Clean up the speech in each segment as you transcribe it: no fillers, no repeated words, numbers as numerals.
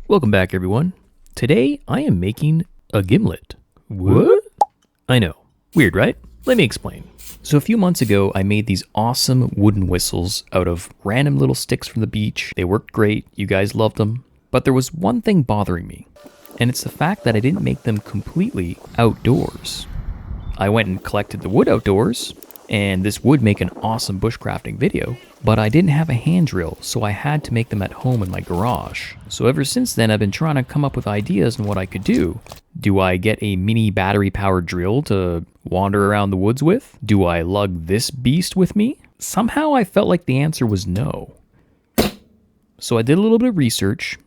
Welcome back, everyone. Today, I am making a gimlet. What? I know. Weird, right? Let me explain. So a few months ago, I made these awesome wooden whistles out of random little sticks from the beach. They worked great. You guys loved them. But there was one thing bothering me, and it's the fact that I didn't make them completely outdoors. I went and collected the wood outdoors, and this would make an awesome bushcrafting video, but I didn't have a hand drill, so I had to make them at home in my garage. So ever since then, I've been trying to come up with ideas on what I could do. Do I get a mini battery-powered drill to wander around the woods with? Do I lug this beast with me? Somehow I felt like the answer was no. So I did a little bit of research,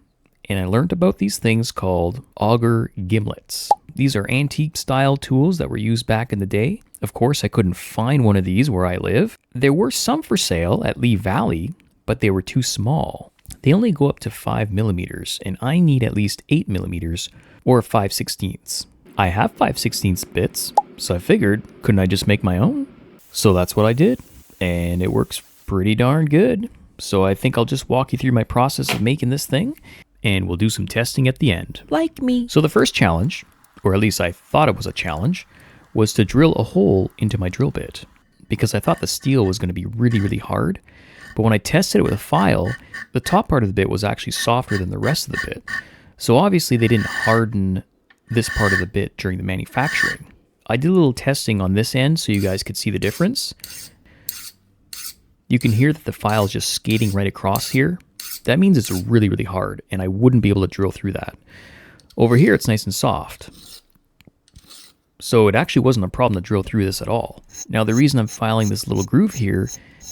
and I learned about these things called Auger Gimlets. These are antique-style tools that were used back in the day. Of course, I couldn't find one of these where I live. There were some for sale at Lee Valley, but they were too small. They only go up to 5 millimeters, and I need at least 8 millimeters or 5/16. I have 5/16 bits, so I figured, couldn't I just make my own? So that's what I did, and it works pretty darn good. So I think I'll just walk you through my process of making this thing, and we'll do some testing at the end. Like me. So the first challenge, or at least I thought it was a challenge, was to drill a hole into my drill bit, because I thought the steel was going to be really, really hard. But when I tested it with a file, the top part of the bit was actually softer than the rest of the bit. So obviously they didn't harden this part of the bit during the manufacturing. I did a little testing on this end so you guys could see the difference. You can hear that the file is just skating right across here. That means it's really, really hard, and I wouldn't be able to drill through that. Over here, it's nice and soft. So it actually wasn't a problem to drill through this at all. Now the reason I'm filing this little groove here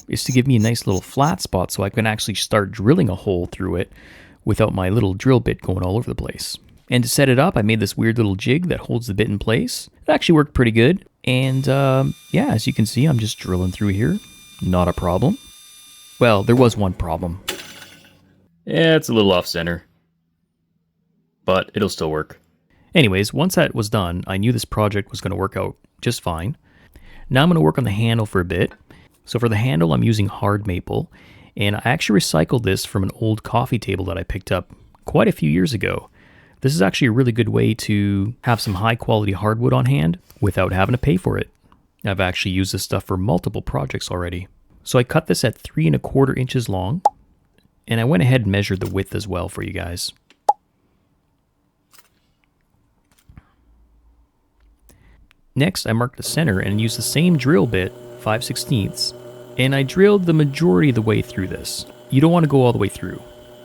is to give me a nice little flat spot so I can actually start drilling a hole through it without my little drill bit going all over the place. And to set it up, I made this weird little jig that holds the bit in place. It actually worked pretty good. And yeah, as you can see, I'm just drilling through here. Not a problem. Well, there was one problem. Yeah, it's a little off center, but it'll still work. Anyways, once that was done, I knew this project was going to work out just fine. Now I'm going to work on the handle for a bit. So for the handle, I'm using hard maple, and I actually recycled this from an old coffee table that I picked up quite a few years ago. This is actually a really good way to have some high quality hardwood on hand without having to pay for it. I've actually used this stuff for multiple projects already. So I cut this at 3 1/4 inches long, and I went ahead and measured the width as well for you guys. Next, I marked the center and used the same drill bit, 5/16, and I drilled the majority of the way through this. You don't want to go all the way through,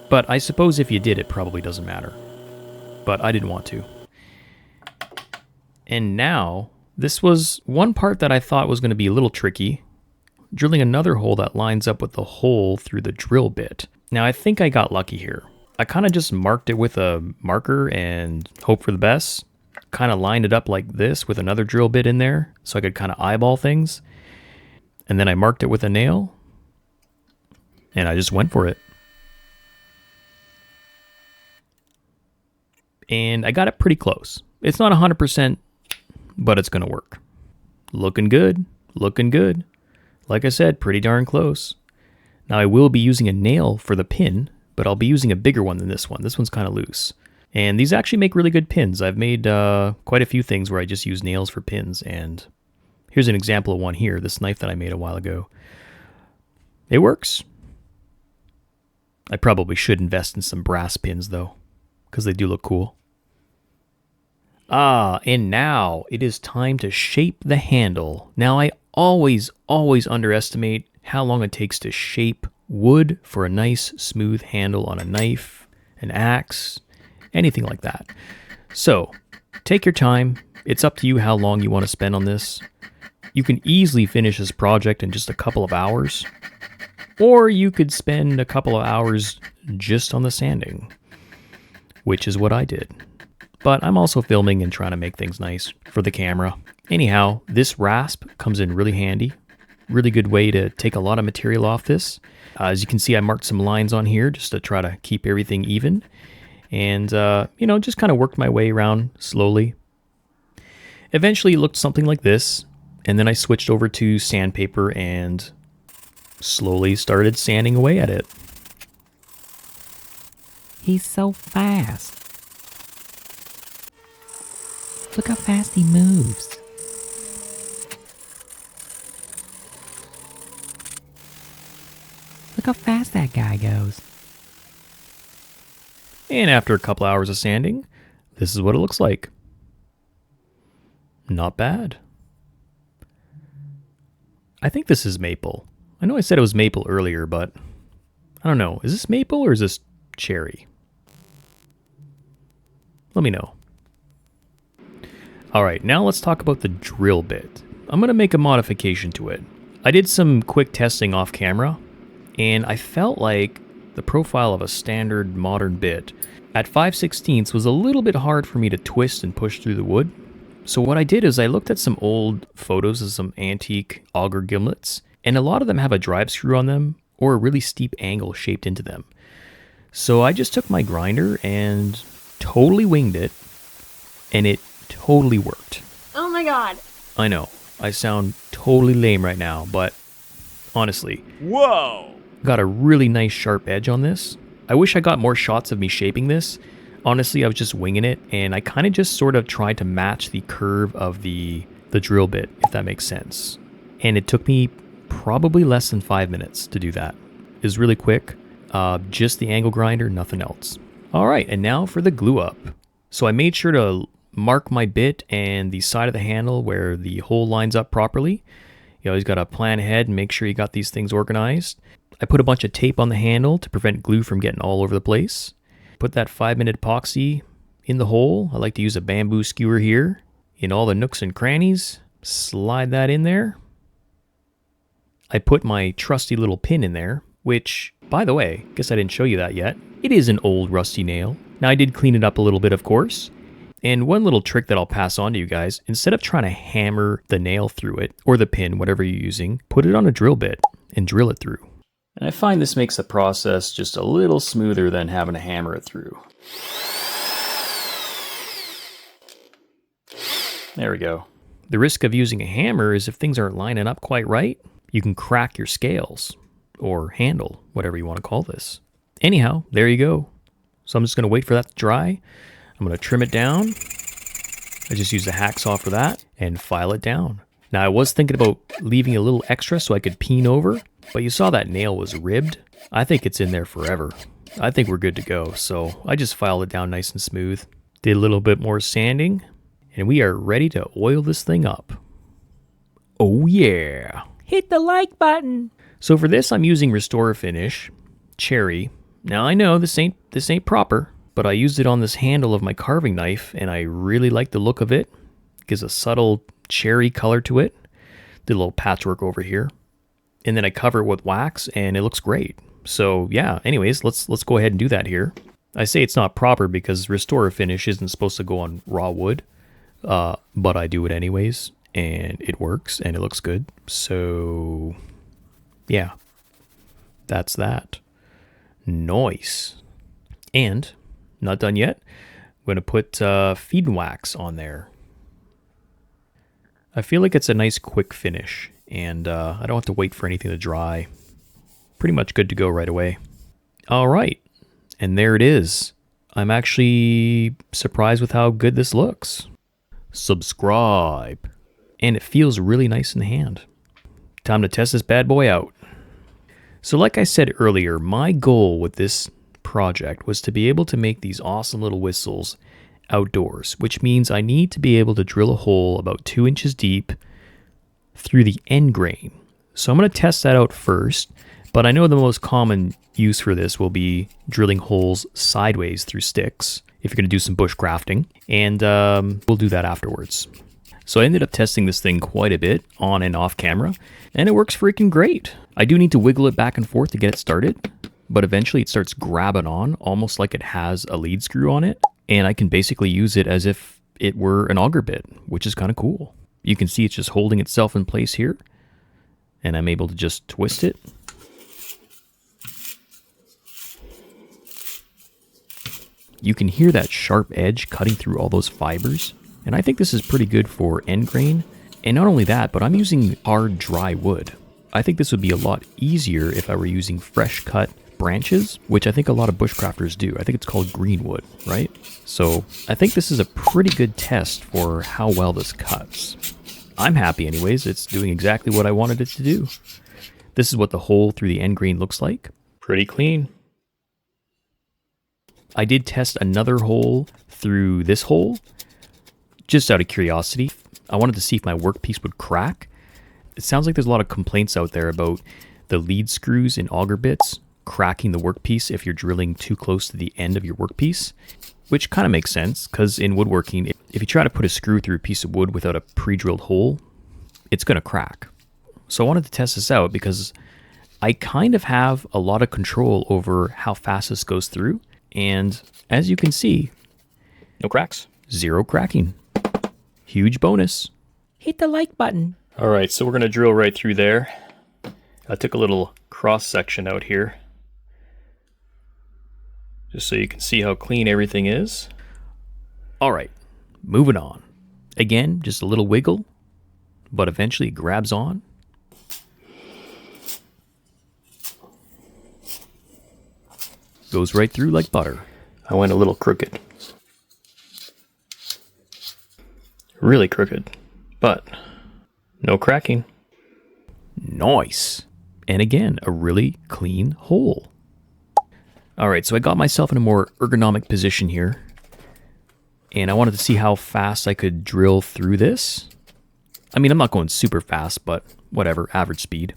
but I suppose if you did, it probably doesn't matter. But I didn't want to. And now, this was one part that I thought was going to be a little tricky, drilling another hole that lines up with the hole through the drill bit. Now, I think I got lucky here. I kind of just marked it with a marker and hope for the best. Kind of lined it up like this with another drill bit in there so I could kind of eyeball things. And then I marked it with a nail, and I just went for it. And I got it pretty close. It's not 100%, but it's going to work. Looking good, looking good. Like I said, pretty darn close. Now I will be using a nail for the pin, but I'll be using a bigger one than this one. This one's kind of loose. And these actually make really good pins. I've made quite a few things where I just use nails for pins. And here's an example of one here, this knife that I made a while ago. It works. I probably should invest in some brass pins though, because they do look cool. And now it is time to shape the handle. Now I always underestimate how long it takes to shape wood for a nice smooth handle on a knife, an axe, anything like that. So take your time. It's up to you how long you want to spend on this. You can easily finish this project in just a couple of hours, or you could spend a couple of hours just on the sanding, which is what I did. But I'm also filming and trying to make things nice for the camera. Anyhow, this rasp comes in really handy. Really good way to take a lot of material off this. As you can see, I marked some lines on here just to try to keep everything even. And, just kind of worked my way around slowly. Eventually it looked something like this. And then I switched over to sandpaper and slowly started sanding away at it. He's so fast. Look how fast he moves. Look how fast that guy goes. And after a couple hours of sanding, this is what it looks like. Not bad. I think this is maple. I know I said it was maple earlier, but I don't know. Is this maple or is this cherry? Let me know. All right, now let's talk about the drill bit. I'm going to make a modification to it. I did some quick testing off camera, and I felt like the profile of a standard modern bit at 5/16 was a little bit hard for me to twist and push through the wood. So what I did is I looked at some old photos of some antique Auger Gimlets, and a lot of them have a drive screw on them or a really steep angle shaped into them. So I just took my grinder and totally winged it, and it totally worked. Oh my god. I know, I sound totally lame right now, but honestly, Whoa! got a really nice sharp edge on this. I wish I got more shots of me shaping this. Honestly, I was just winging it, and I kind of just sort of tried to match the curve of the drill bit, if that makes sense. And it took me probably less than 5 minutes to do that. It was really quick, just the angle grinder, nothing else. All right, and now for the glue up. So I made sure to mark my bit and the side of the handle where the hole lines up properly. You always got to plan ahead and make sure you got these things organized. I put a bunch of tape on the handle to prevent glue from getting all over the place. Put that 5-minute epoxy in the hole. I like to use a bamboo skewer here in all the nooks and crannies. Slide that in there. I put my trusty little pin in there, which, by the way, guess I didn't show you that yet. It is an old rusty nail. Now I did clean it up a little bit, of course. And one little trick that I'll pass on to you guys, instead of trying to hammer the nail through it, or the pin, whatever you're using, put it on a drill bit and drill it through. And I find this makes the process just a little smoother than having to hammer it through. There we go. The risk of using a hammer is if things aren't lining up quite right, you can crack your scales, or handle, whatever you want to call this. Anyhow, there you go. So I'm just going to wait for that to dry. I'm going to trim it down. I just use the hacksaw for that and file it down. Now I was thinking about leaving a little extra so I could peen over, but you saw that nail was ribbed. I think it's in there forever. I think we're good to go, so I just filed it down nice and smooth. Did a little bit more sanding, and we are ready to oil this thing up. Oh yeah! Hit the like button! So for this I'm using Restore Finish, Cherry. Now I know this ain't proper, but I used it on this handle of my carving knife, and I really like the look of it. It gives a subtle cherry color to it. Did a little patchwork over here. And then I cover it with wax, and it looks great. So yeah, anyways, let's go ahead and do that here. I say it's not proper because Restore Finish isn't supposed to go on raw wood, but I do it anyways, and it works, and it looks good. So yeah, that's that. Nice. And not done yet. I'm going to put feed and wax on there. I feel like it's a nice quick finish, and I don't have to wait for anything to dry. Pretty much good to go right away. All right, and there it is. I'm actually surprised with how good this looks. Subscribe. And it feels really nice in the hand. Time to test this bad boy out. So like I said earlier, my goal with this project was to be able to make these awesome little whistles outdoors, which means I need to be able to drill a hole about 2 inches deep through the end grain. So I'm going to test that out first, but I know the most common use for this will be drilling holes sideways through sticks if you're going to do some bushcrafting, and we'll do that afterwards. So I ended up testing this thing quite a bit on and off camera, and it works freaking great. I do need to wiggle it back and forth to get it started, but eventually it starts grabbing on almost like it has a lead screw on it, and I can basically use it as if it were an auger bit, which is kind of cool. You can see it's just holding itself in place here, and I'm able to just twist it. You can hear that sharp edge cutting through all those fibers, and I think this is pretty good for end grain. And not only that, but I'm using hard, dry wood. I think this would be a lot easier if I were using fresh cut branches, which I think a lot of bushcrafters do. I think it's called greenwood, right? So I think this is a pretty good test for how well this cuts. I'm happy anyways. It's doing exactly what I wanted it to do. This is what the hole through the end grain looks like. Pretty clean. I did test another hole through this hole, just out of curiosity. I wanted to see if my workpiece would crack. It sounds like there's a lot of complaints out there about the lead screws in auger bits cracking the workpiece if you're drilling too close to the end of your workpiece, which kind of makes sense because in woodworking, if you try to put a screw through a piece of wood without a pre-drilled hole, it's going to crack. So I wanted to test this out because I kind of have a lot of control over how fast this goes through. And as you can see, no cracks, zero cracking. Huge bonus. Hit the like button. All right, so we're going to drill right through there. I took a little cross section out here just so you can see how clean everything is. All right, moving on. Again, just a little wiggle, but eventually it grabs on. Goes right through like butter. I went a little crooked. Really crooked, but no cracking. Nice. And again, a really clean hole. All right, so I got myself in a more ergonomic position here. And I wanted to see how fast I could drill through this. I mean, I'm not going super fast, but whatever, average speed.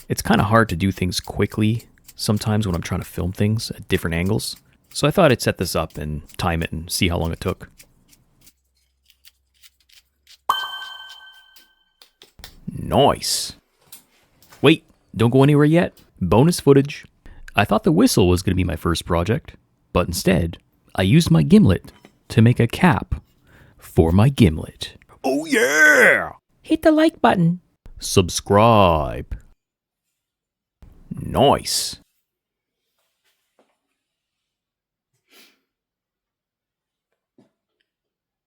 It's kind of hard to do things quickly sometimes when I'm trying to film things at different angles. So I thought I'd set this up and time it and see how long it took. Nice. Wait, don't go anywhere yet. Bonus footage. I thought the whistle was going to be my first project, but instead, I used my gimlet to make a cap for my gimlet. Oh yeah! Hit the like button. Subscribe. Nice.